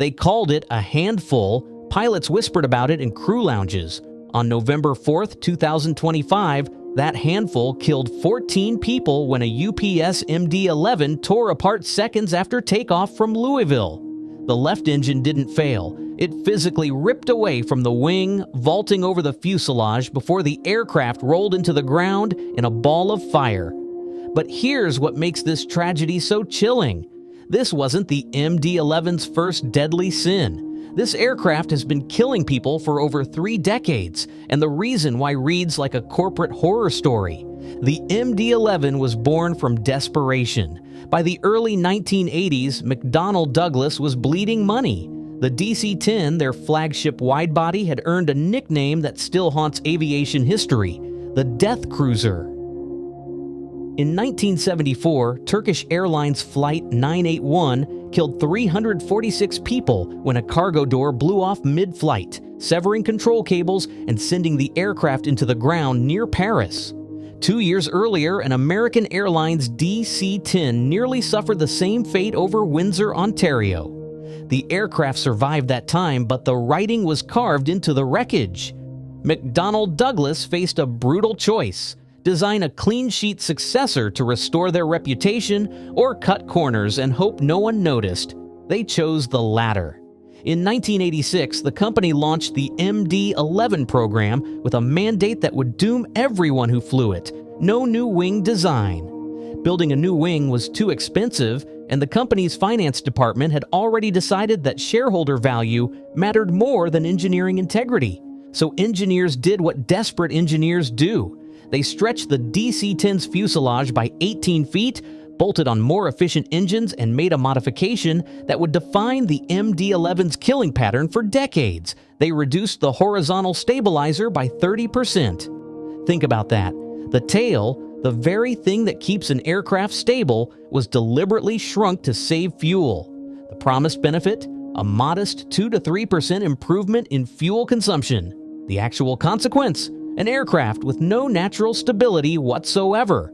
They called it a handful. Pilots whispered about it in crew lounges. On November 4, 2025, that handful killed 14 people when a UPS MD-11 tore apart seconds after takeoff from Louisville. The left engine didn't fail. It physically ripped away from the wing, vaulting over the fuselage before the aircraft rolled into the ground in a ball of fire. But here's what makes this tragedy so chilling. This wasn't the MD-11's first deadly sin. This aircraft has been killing people for over 3 decades, and the reason why reads like a corporate horror story. The MD-11 was born from desperation. By the early 1980s, McDonnell Douglas was bleeding money. The DC-10, their flagship widebody, had earned a nickname that still haunts aviation history, the Death Cruiser. In 1974, Turkish Airlines Flight 981 killed 346 people when a cargo door blew off mid-flight, severing control cables and sending the aircraft into the ground near Paris. 2 years earlier, an American Airlines DC-10 nearly suffered the same fate over Windsor, Ontario. The aircraft survived that time, but the writing was carved into the wreckage. McDonnell Douglas faced a brutal choice: design a clean-sheet successor to restore their reputation, or cut corners and hope no one noticed. They chose the latter. In 1986, the company launched the MD-11 program with a mandate that would doom everyone who flew it: no new wing design. Building a new wing was too expensive, and the company's finance department had already decided that shareholder value mattered more than engineering integrity. So engineers did what desperate engineers do. They stretched the DC-10's fuselage by 18 feet, bolted on more efficient engines, and made a modification that would define the MD-11's killing pattern for decades. They reduced the horizontal stabilizer by 30%. Think about that. The tail, the very thing that keeps an aircraft stable, was deliberately shrunk to save fuel. The promised benefit? A modest 2 to 3% improvement in fuel consumption. The actual consequence? An aircraft with no natural stability whatsoever.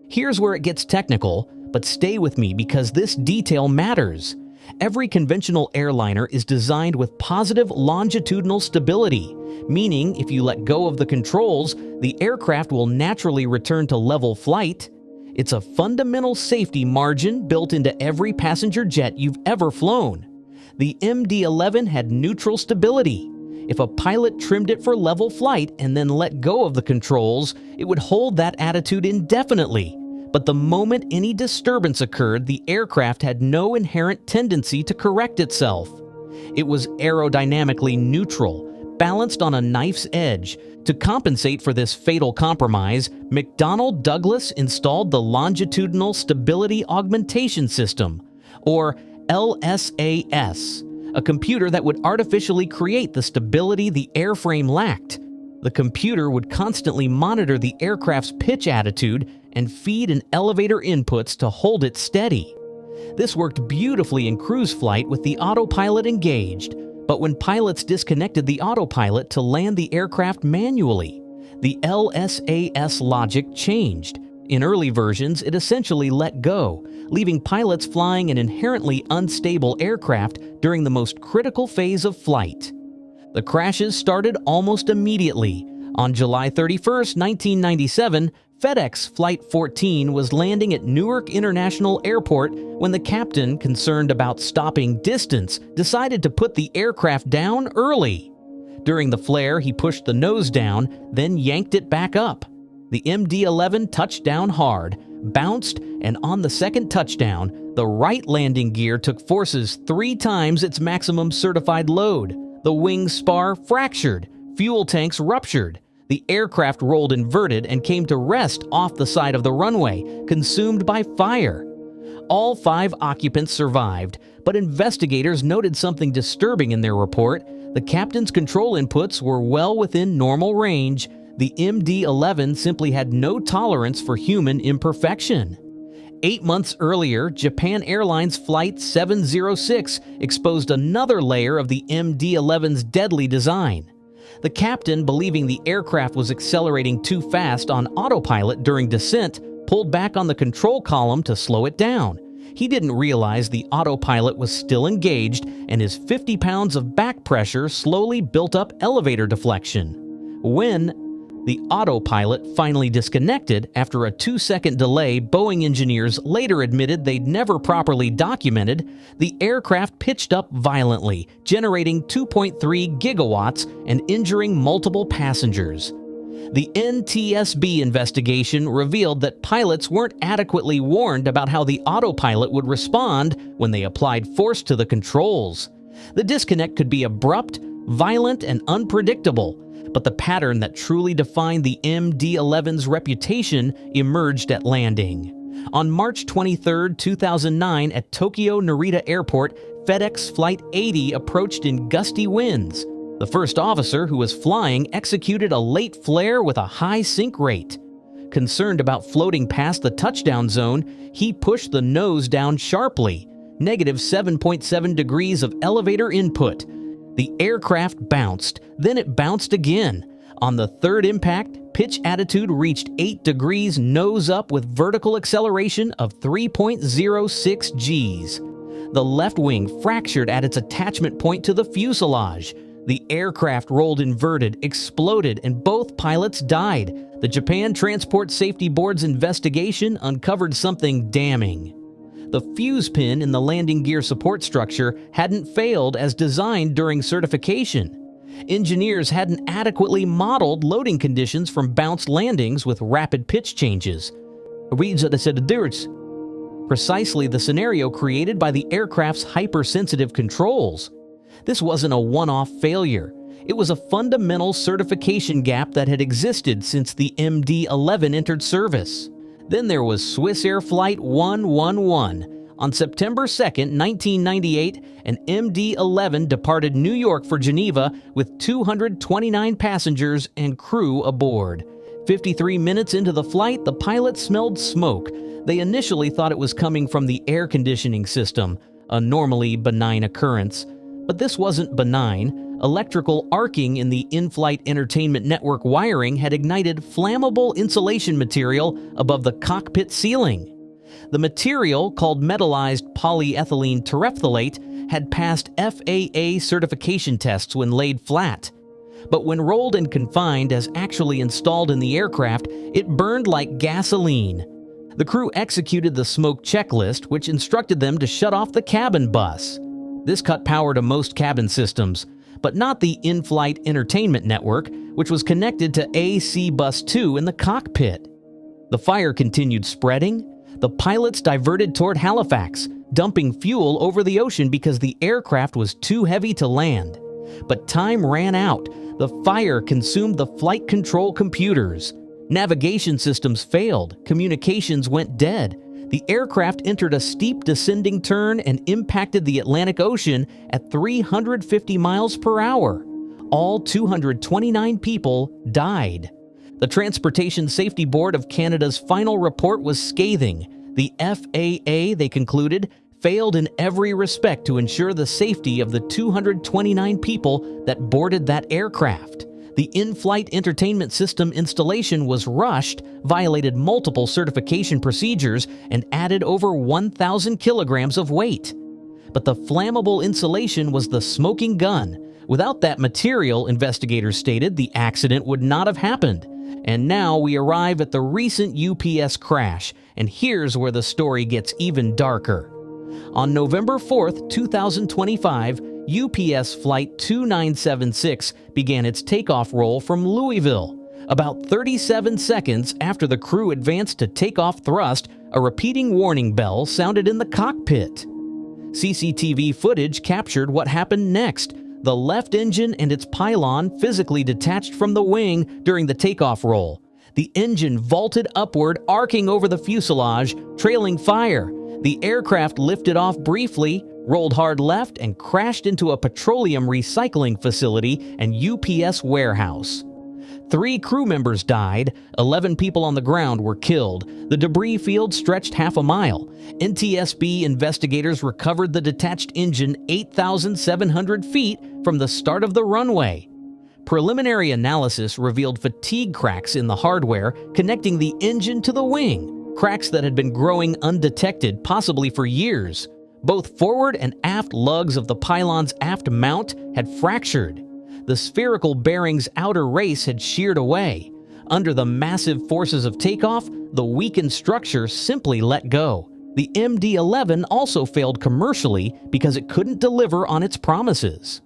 Here's where it gets technical, but stay with me because this detail matters. Every conventional airliner is designed with positive longitudinal stability, meaning if you let go of the controls, the aircraft will naturally return to level flight. It's a fundamental safety margin built into every passenger jet you've ever flown. The MD-11 had neutral stability. If a pilot trimmed it for level flight and then let go of the controls, it would hold that attitude indefinitely. But the moment any disturbance occurred, the aircraft had no inherent tendency to correct itself. It was aerodynamically neutral, balanced on a knife's edge. To compensate for this fatal compromise, McDonnell Douglas installed the Longitudinal Stability Augmentation System, or LSAS, a computer that would artificially create the stability the airframe lacked. The computer would constantly monitor the aircraft's pitch attitude and feed an elevator inputs to hold it steady. This worked beautifully in cruise flight with the autopilot engaged, but when pilots disconnected the autopilot to land the aircraft manually, the LSAS logic changed. In early versions, it essentially let go, leaving pilots flying an inherently unstable aircraft during the most critical phase of flight. The crashes started almost immediately. On July 31, 1997, FedEx Flight 14 was landing at Newark International Airport when the captain, concerned about stopping distance, decided to put the aircraft down early. During the flare, he pushed the nose down, then yanked it back up. The MD-11 touched down hard, bounced, and on the second touchdown, the right landing gear took forces 3 times its maximum certified load. The wing spar fractured, fuel tanks ruptured. The aircraft rolled inverted and came to rest off the side of the runway, consumed by fire. All 5 occupants survived, but investigators noted something disturbing in their report. The captain's control inputs were well within normal range. The MD-11 simply had no tolerance for human imperfection. 8 months earlier, Japan Airlines Flight 706 exposed another layer of the MD-11's deadly design. The captain, believing the aircraft was accelerating too fast on autopilot during descent, pulled back on the control column to slow it down. He didn't realize the autopilot was still engaged and his 50 pounds of back pressure slowly built up elevator deflection. When the autopilot finally disconnected after a 2-second delay Boeing engineers later admitted they'd never properly documented, the aircraft pitched up violently, generating 2.3 gigawatts and injuring multiple passengers. The NTSB investigation revealed that pilots weren't adequately warned about how the autopilot would respond when they applied force to the controls. The disconnect could be abrupt, violent, and unpredictable, but the pattern that truly defined the MD-11's reputation emerged at landing. On March 23, 2009, at Tokyo Narita Airport, FedEx Flight 80 approached in gusty winds. The first officer who was flying executed a late flare with a high sink rate. Concerned about floating past the touchdown zone, he pushed the nose down sharply, negative 7.7 degrees of elevator input. The aircraft bounced, then it bounced again. On the third impact, pitch attitude reached 8 degrees nose up with vertical acceleration of 3.06 Gs. The left wing fractured at its attachment point to the fuselage. The aircraft rolled inverted, exploded, and both pilots died. The Japan Transport Safety Board's investigation uncovered something damning. The fuse pin in the landing gear support structure hadn't failed as designed during certification. Engineers hadn't adequately modeled loading conditions from bounced landings with rapid pitch changes. Precisely the scenario created by the aircraft's hypersensitive controls. This wasn't a one-off failure. It was a fundamental certification gap that had existed since the MD-11 entered service. Then there was Swiss Air Flight 111. On September 2, 1998, an MD-11 departed New York for Geneva with 229 passengers and crew aboard. 53 minutes into the flight, the pilot smelled smoke. They initially thought it was coming from the air conditioning system, a normally benign occurrence. But this wasn't benign. Electrical arcing in the in-flight entertainment network wiring had ignited flammable insulation material above the cockpit ceiling. The material, called metallized polyethylene terephthalate, had passed FAA certification tests when laid flat. But when rolled and confined as actually installed in the aircraft, it burned like gasoline. The crew executed the smoke checklist, which instructed them to shut off the cabin bus. This cut power to most cabin systems, but not the in-flight entertainment network, which was connected to AC Bus 2 in the cockpit. The fire continued spreading. The pilots diverted toward Halifax, dumping fuel over the ocean because the aircraft was too heavy to land. But time ran out. The fire consumed the flight control computers. Navigation systems failed. Communications went dead. The aircraft entered a steep descending turn and impacted the Atlantic Ocean at 350 miles per hour. All 229 people died. The Transportation Safety Board of Canada's final report was scathing. The FAA, they concluded, failed in every respect to ensure the safety of the 229 people that boarded that aircraft. The in-flight entertainment system installation was rushed, violated multiple certification procedures, and added over 1,000 kilograms of weight. But the flammable insulation was the smoking gun. Without that material, investigators stated, the accident would not have happened. And now we arrive at the recent UPS crash, and here's where the story gets even darker. On November 4, 2025, UPS Flight 2976 began its takeoff roll from Louisville. About 37 seconds after the crew advanced to takeoff thrust, a repeating warning bell sounded in the cockpit. CCTV footage captured what happened next. The left engine and its pylon physically detached from the wing during the takeoff roll. The engine vaulted upward, arcing over the fuselage, trailing fire. The aircraft lifted off briefly, rolled hard left, and crashed into a petroleum recycling facility and UPS warehouse. 3 crew members died, 11 people on the ground were killed. The debris field stretched half a mile. NTSB investigators recovered the detached engine 8,700 feet from the start of the runway. Preliminary analysis revealed fatigue cracks in the hardware connecting the engine to the wing. cracks that had been growing undetected possibly for years. Both forward and aft lugs of the pylon's aft mount had fractured. The spherical bearing's outer race had sheared away. Under the massive forces of takeoff, the weakened structure simply let go. The MD-11 also failed commercially because it couldn't deliver on its promises.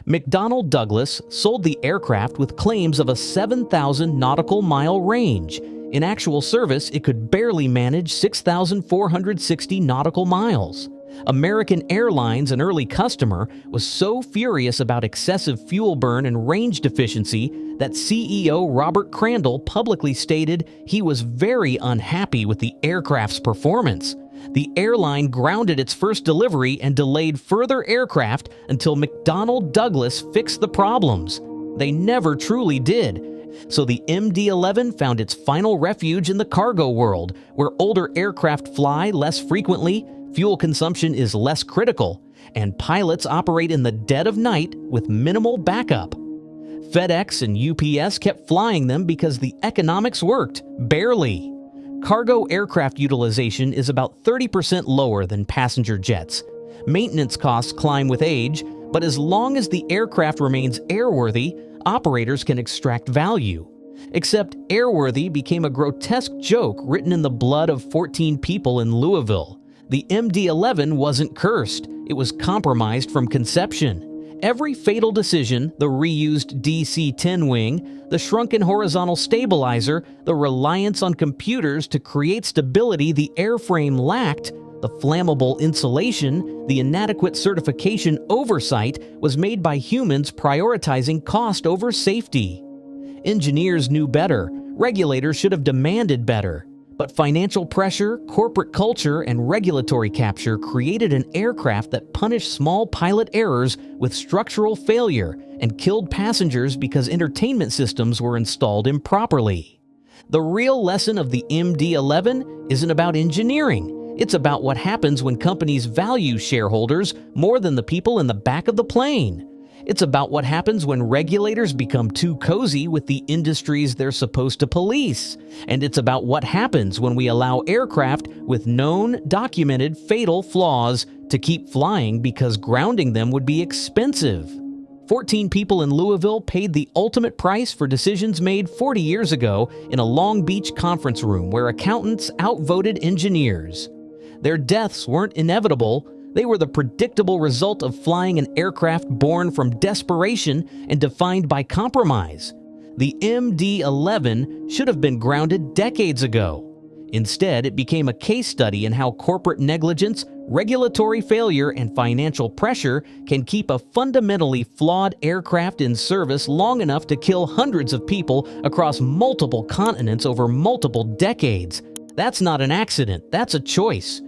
McDonnell Douglas sold the aircraft with claims of a 7,000 nautical mile range. In actual service, it could barely manage 6,460 nautical miles. American Airlines, an early customer, was so furious about excessive fuel burn and range deficiency that CEO Robert Crandall publicly stated he was very unhappy with the aircraft's performance. The airline grounded its first delivery and delayed further aircraft until McDonnell Douglas fixed the problems. They never truly did. So the MD-11 found its final refuge in the cargo world, where older aircraft fly less frequently, fuel consumption is less critical, and pilots operate in the dead of night with minimal backup. FedEx and UPS kept flying them because the economics worked, barely. Cargo aircraft utilization is about 30% lower than passenger jets. Maintenance costs climb with age, but as long as the aircraft remains airworthy, operators can extract value. Except airworthy became a grotesque joke written in the blood of 14 people in Louisville. The MD-11 wasn't cursed, it was compromised from conception. Every fatal decision, the reused DC-10 wing, the shrunken horizontal stabilizer, the reliance on computers to create stability the airframe lacked, the flammable insulation, the inadequate certification oversight was made by humans prioritizing cost over safety. Engineers knew better, regulators should have demanded better. But financial pressure, corporate culture, and regulatory capture created an aircraft that punished small pilot errors with structural failure and killed passengers because entertainment systems were installed improperly. The real lesson of the MD-11 isn't about engineering. It's about what happens when companies value shareholders more than the people in the back of the plane. It's about what happens when regulators become too cozy with the industries they're supposed to police. And it's about what happens when we allow aircraft with known, documented, fatal flaws to keep flying because grounding them would be expensive. 14 people in Louisville paid the ultimate price for decisions made 40 years ago in a Long Beach conference room where accountants outvoted engineers. Their deaths weren't inevitable. They were the predictable result of flying an aircraft born from desperation and defined by compromise. The MD-11 should have been grounded decades ago. Instead, it became a case study in how corporate negligence, regulatory failure, and financial pressure can keep a fundamentally flawed aircraft in service long enough to kill hundreds of people across multiple continents over multiple decades. That's not an accident, that's a choice.